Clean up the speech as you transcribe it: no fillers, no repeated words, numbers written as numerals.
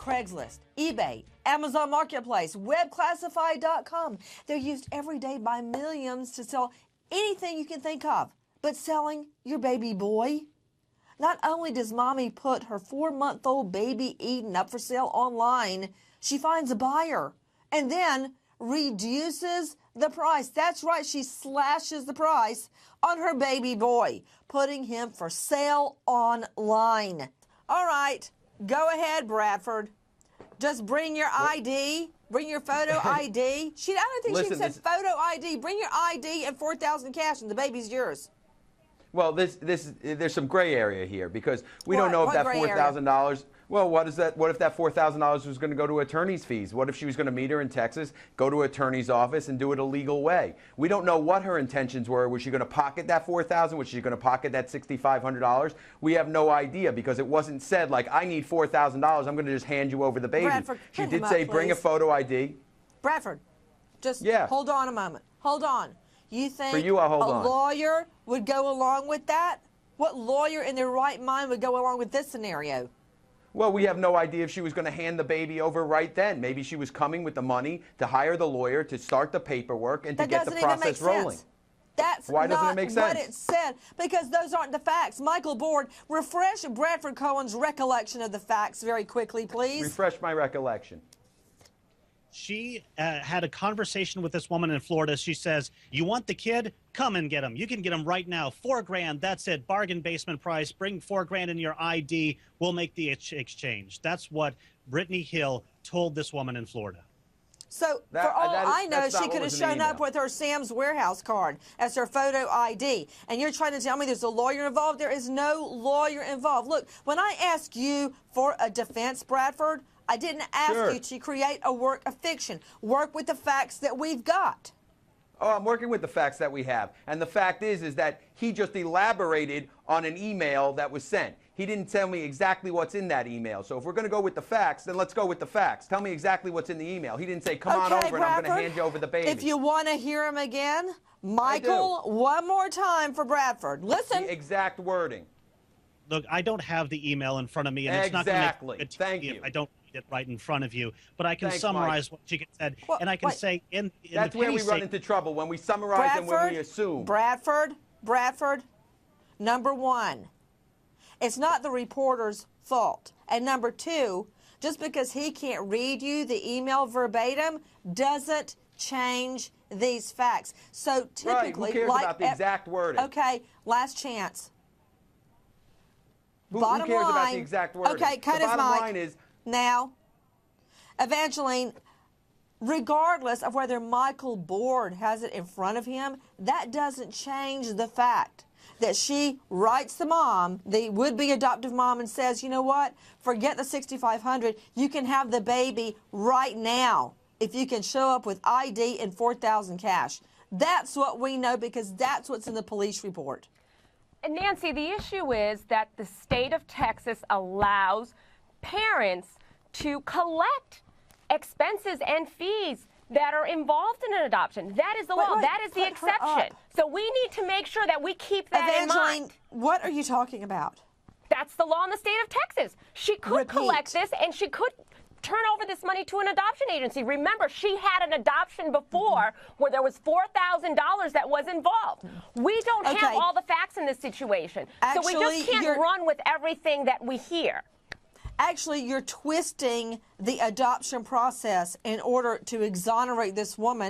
Craigslist, eBay, Amazon Marketplace, webclassified.com. They're used every day by millions to sell anything you can think of, but selling your baby boy? Not only does mommy put her 4-month-old baby Eden up for sale online, she finds a buyer and then reduces the price. That's right, she slashes the price on her baby boy, putting him for sale online. All right, go ahead, Bradford. Just bring your ID, bring your photo ID. I don't think she said photo ID. Bring your ID and $4,000 cash, and the baby's yours. Well, there's some gray area here because we don't know if that $4,000. Well, what is that? What if that $4,000 was going to go to attorney's fees? What if she was going to meet her in Texas, go to attorney's office, and do it a legal way? We don't know what her intentions were. Was she going to pocket that $4,000? Was she going to pocket that $6,500? We have no idea because it wasn't said like, I need $4,000. I'm going to just hand you over the baby. Bradford, she did say, bring a photo ID. Bradford, just hold on a moment. Hold on. You think For you, I'll hold on. Lawyer would go along with that? What lawyer in their right mind would go along with this scenario? Well, we have no idea if she was going to hand the baby over right then. Maybe she was coming with the money to hire the lawyer to start the paperwork and to get the process rolling. That's Why doesn't it make sense? What it said, because those aren't the facts. Michael Board, refresh Bradford Cohen's recollection of the facts very quickly, please. Refresh my recollection. She had a conversation with this woman in Florida. She says, you want the kid? Come and get him. You can get him right now. $4,000. That's it. Bargain basement price. Bring $4,000 in your ID. We'll make the exchange. That's what Brittany Hill told this woman in Florida. So, for all I know, she could have shown up with her Sam's Warehouse card as her photo ID. And you're trying to tell me there's a lawyer involved? There is no lawyer involved. Look, when I ask you for a defense, Bradford, I didn't ask you to create a work of fiction. Work with the facts that we've got. Oh, I'm working with the facts that we have. And the fact is that he just elaborated on an email that was sent. He didn't tell me exactly what's in that email. So if we're going to go with the facts, then let's go with the facts. Tell me exactly what's in the email. He didn't say, come on over and I'm going to hand you over the baby. If you want to hear him again, Michael, one more time for Bradford. Listen. The exact wording. Look, I don't have the email in front of me, and it's not going to make it Thank you. if I don't read it right in front of you. But I can summarize what she said, and I can say in that's where we run into trouble, when we summarize and when we assume. Bradford, number one, it's not the reporter's fault. And number two, just because he can't read you the email verbatim doesn't change these facts. So typically, who cares about the exact wording? Okay, last chance. Who cares about the exact wording? Okay, cut his mic. The bottom line is now, Evangeline, regardless of whether Michael Board has it in front of him, that doesn't change the fact that she writes the mom, the would-be adoptive mom, and says, you know what, forget the $6,500, you can have the baby right now if you can show up with ID and $4,000 cash. That's what we know because that's what's in the police report. And Nancy, the issue is that the state of Texas allows parents to collect expenses and fees that are involved in an adoption. That is the law. That is the exception. So we need to make sure that we keep that in mind. What are you talking about? That's the law in the state of Texas. She could collect this, and she could turn over this money to an adoption agency. Remember, she had an adoption before where there was $4,000 that was involved. We don't have all the facts in this situation. Actually, so we just can't run with everything that we hear. Actually, you're twisting the adoption process in order to exonerate this woman.